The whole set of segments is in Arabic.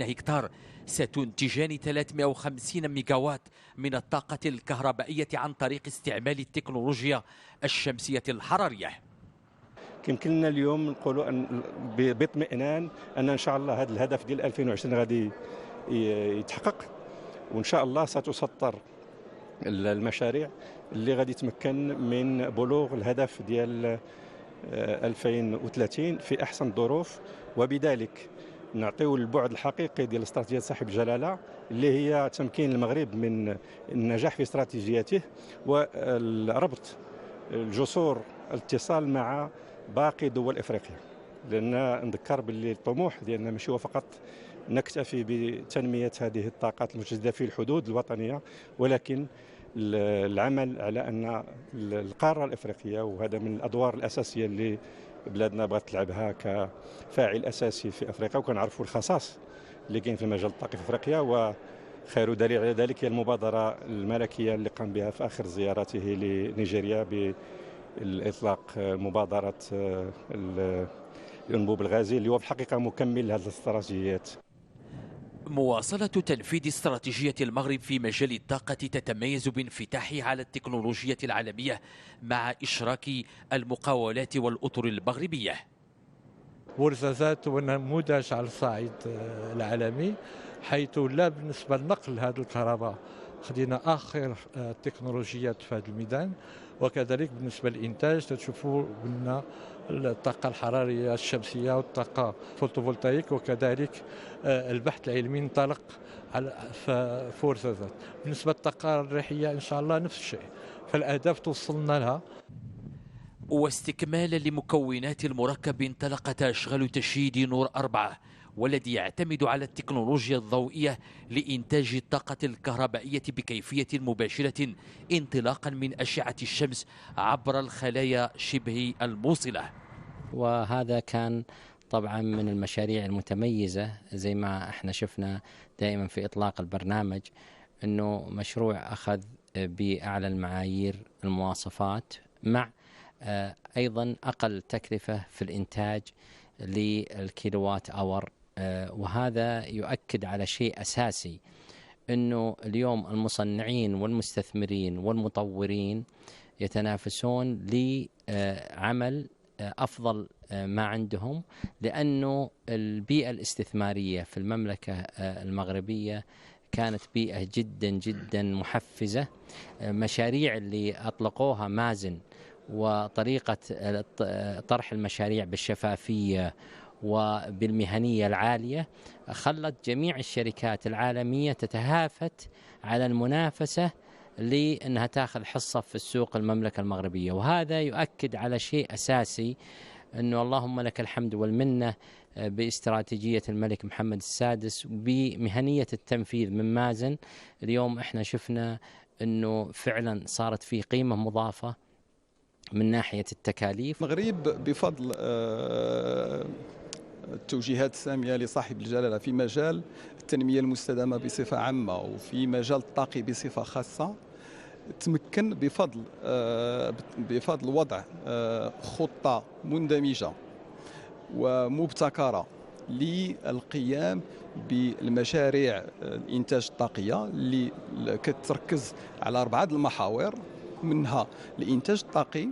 هكتار ستنتجان 350 ميجاوات من الطاقة الكهربائية عن طريق استعمال التكنولوجيا الشمسية الحرارية. يمكن لنا اليوم نقولوا أن باطمئنان أن شاء الله هذا الهدف ديال 2020 غادي يتحقق، وإن شاء الله ستسطر المشاريع اللي غادي تمكن من بلوغ الهدف ديال 2030 في أحسن الظروف، وبذلك نعطيو البعد الحقيقي ديال استراتيجية صاحب الجلالة اللي هي تمكين المغرب من النجاح في استراتيجيته وربط الجسور الاتصال مع باقي دول افريقيا. لان نذكر باللي الطموح ديالنا ماشي هو فقط نكتفي بتنميه هذه الطاقات المتجدده في الحدود الوطنيه، ولكن العمل على ان القاره الافريقيه، وهذا من الادوار الاساسيه اللي بلادنا بغات تلعبها كفاعل اساسي في افريقيا، وكنعرفوا الخصاص اللي كاين في المجال الطاقي في افريقيا. وخير دليل على ذلك هي المبادره الملكيه اللي قام بها في اخر زيارته لنيجيريا بالاطلاق مبادره الانبوب الغازي اللي هو في الحقيقه مكمل لهذه الاستراتيجيات. مواصلة تنفيذ استراتيجية المغرب في مجال الطاقة تتميز بانفتاحها على التكنولوجيا العالمية مع إشراك المقاولات والأطر المغربية. بورصة ذات ونموذج على الصعيد العالمي، حيث لا بالنسبة لنقل هذه الكهرباء خدينا آخر التكنولوجيات في هذا الميدان، وكذلك بالنسبة للإنتاج تشوفوا أن الطاقة الحرارية الشمسية والطاقة الفوتوفولتايك، وكذلك البحث العلمي انطلق على بورصة ذات. بالنسبة للطاقة الريحية إن شاء الله نفس الشيء، فالأهداف توصلنا لها. واستكمالا لمكونات المركب انطلق تشغيل تشييد نور 4 والذي يعتمد على التكنولوجيا الضوئية لإنتاج الطاقة الكهربائية بكيفية مباشرة انطلاقا من أشعة الشمس عبر الخلايا شبه الموصلة. وهذا كان طبعا من المشاريع المتميزة زي ما احنا شفنا دائما في إطلاق البرنامج، أنه مشروع أخذ بأعلى المعايير المواصفات مع أيضا أقل تكلفة في الإنتاج للكيلووات أور. وهذا يؤكد على شيء أساسي، أنه اليوم المصنعين والمستثمرين والمطورين يتنافسون لعمل أفضل ما عندهم، لأنه البيئة الاستثمارية في المملكة المغربية كانت بيئة جدا جدا محفزة. مشاريع اللي أطلقوها مازن وطريقة طرح المشاريع بالشفافية وبالمهنية العالية خلت جميع الشركات العالمية تتهافت على المنافسة لأنها تأخذ حصة في السوق المملكة المغربية. وهذا يؤكد على شيء أساسي، أنه اللهم لك الحمد والمنة باستراتيجية الملك محمد السادس وبمهنية التنفيذ من مازن. اليوم احنا شفنا أنه فعلا صارت فيه قيمة مضافة من ناحية التكاليف. المغرب بفضل التوجيهات السامية لصاحب الجلالة في مجال التنمية المستدامة بصفة عامة وفي مجال الطاقي بصفة خاصة تمكن بفضل وضع خطة مندمجة ومبتكرة للقيام بالمشاريع الإنتاج الطاقية اللي كتركز على 4 المحاور، منها الإنتاج الطاقي،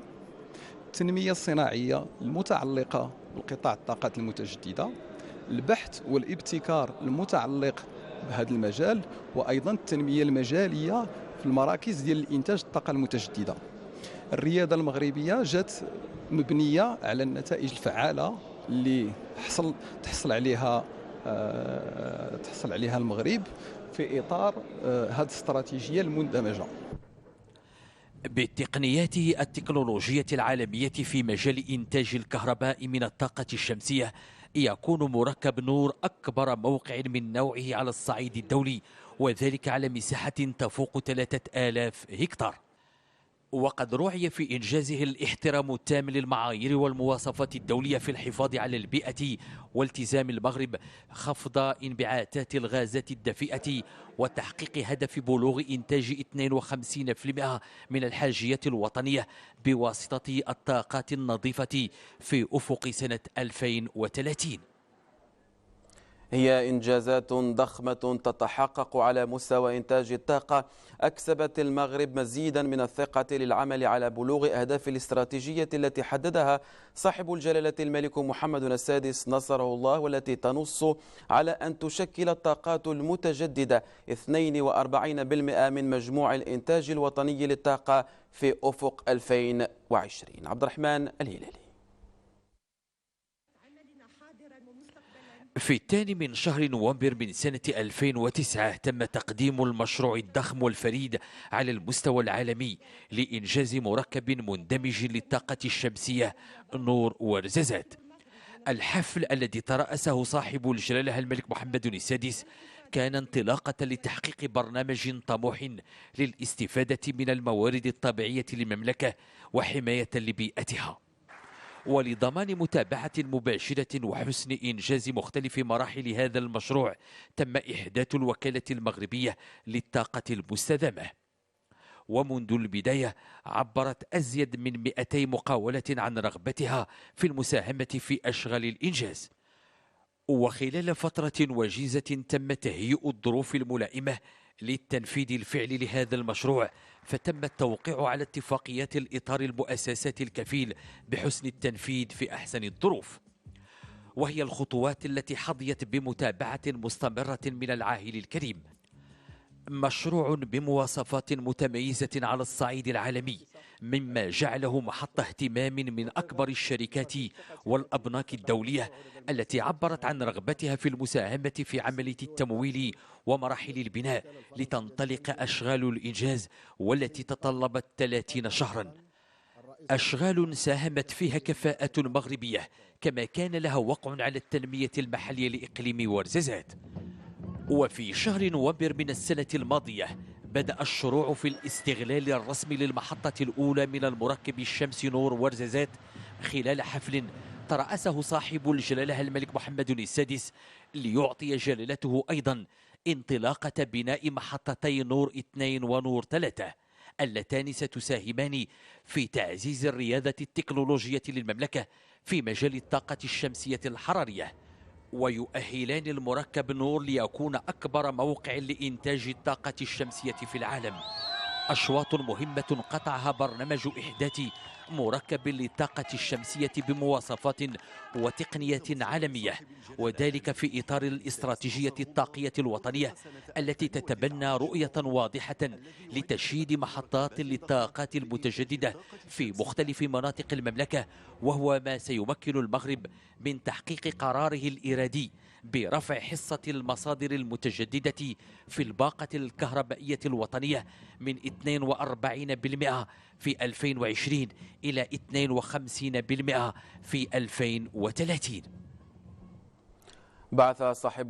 التنمية الصناعية المتعلقة بقطاع الطاقات المتجددة، البحث والابتكار المتعلق بهذا المجال، وأيضا التنمية المجالية في المراكز ديال الإنتاج الطاقة المتجددة. الريادة المغربية جات مبنية على النتائج الفعالة اللي تحصل عليها المغرب في إطار هذه الاستراتيجية المندمجة. بالتقنيات التكنولوجية العالمية في مجال إنتاج الكهرباء من الطاقة الشمسية يكون مركب نور أكبر موقع من نوعه على الصعيد الدولي، وذلك على مساحة تفوق 3000 هكتار. وقد رعي في إنجازه الاحترام التام للمعايير والمواصفات الدولية في الحفاظ على البيئة والتزام المغرب خفض انبعاثات الغازات الدفيئة وتحقيق هدف بلوغ إنتاج 52% من الحاجية الوطنية بواسطة الطاقات النظيفة في أفق سنة 2030. هي إنجازات ضخمة تتحقق على مستوى إنتاج الطاقة أكسبت المغرب مزيدا من الثقة للعمل على بلوغ أهداف الاستراتيجية التي حددها صاحب الجلالة الملك محمد السادس نصره الله، والتي تنص على أن تشكل الطاقات المتجددة 42% من مجموع الإنتاج الوطني للطاقة في أفق 2020. عبد الرحمن الهلالي. في الثاني من شهر نوفمبر من سنة 2009 تم تقديم المشروع الضخم والفريد على المستوى العالمي لإنجاز مركب مندمج للطاقة الشمسية نور ورزازات. الحفل الذي ترأسه صاحب الجلالة الملك محمد السادس كان انطلاقة لتحقيق برنامج طموح للاستفادة من الموارد الطبيعية للمملكة وحماية لبيئتها، ولضمان متابعة مباشرة وحسن إنجاز مختلف مراحل هذا المشروع تم إحداث الوكالة المغربية للطاقة المستدامة. ومنذ البداية عبرت أزيد من 200 مقاولة عن رغبتها في المساهمة في أشغال الإنجاز، وخلال فترة وجيزة تم تهيئ الظروف الملائمة للتنفيذ الفعلي لهذا المشروع، فتم التوقيع على اتفاقيات الإطار المؤسسات الكفيل بحسن التنفيذ في أحسن الظروف، وهي الخطوات التي حظيت بمتابعة مستمرة من العاهل الكريم. مشروع بمواصفات متميزة على الصعيد العالمي، مما جعله محط اهتمام من أكبر الشركات والأبناك الدولية التي عبرت عن رغبتها في المساهمة في عملية التمويل ومراحل البناء لتنطلق أشغال الإنجاز والتي تطلبت 30 شهرا. أشغال ساهمت فيها كفاءة مغربية، كما كان لها وقع على التنمية المحلية لإقليم ورزازات. وفي شهر نوفمبر من السنة الماضية بدأ الشروع في الاستغلال الرسمي للمحطة الأولى من المركب الشمسي نور ورزازات خلال حفل ترأسه صاحب الجلالة الملك محمد السادس ليعطي جلالته أيضا انطلاقة بناء محطتي نور 2 ونور 3 اللتان ستساهمان في تعزيز الريادة التكنولوجية للمملكة في مجال الطاقة الشمسية الحرارية، ويؤهلان المركب نور ليكون أكبر موقع لإنتاج الطاقة الشمسية في العالم. أشواط مهمة قطعها برنامج إحداث مركب للطاقة الشمسية بمواصفات وتقنية عالمية، وذلك في إطار الاستراتيجية الطاقية الوطنية التي تتبنى رؤية واضحة لتشييد محطات للطاقات المتجددة في مختلف مناطق المملكة، وهو ما سيمكن المغرب من تحقيق قراره الإرادي برفع حصة المصادر المتجددة في الباقة الكهربائية الوطنية من 42% في 2020 إلى 52% في 2030. بعث صاحب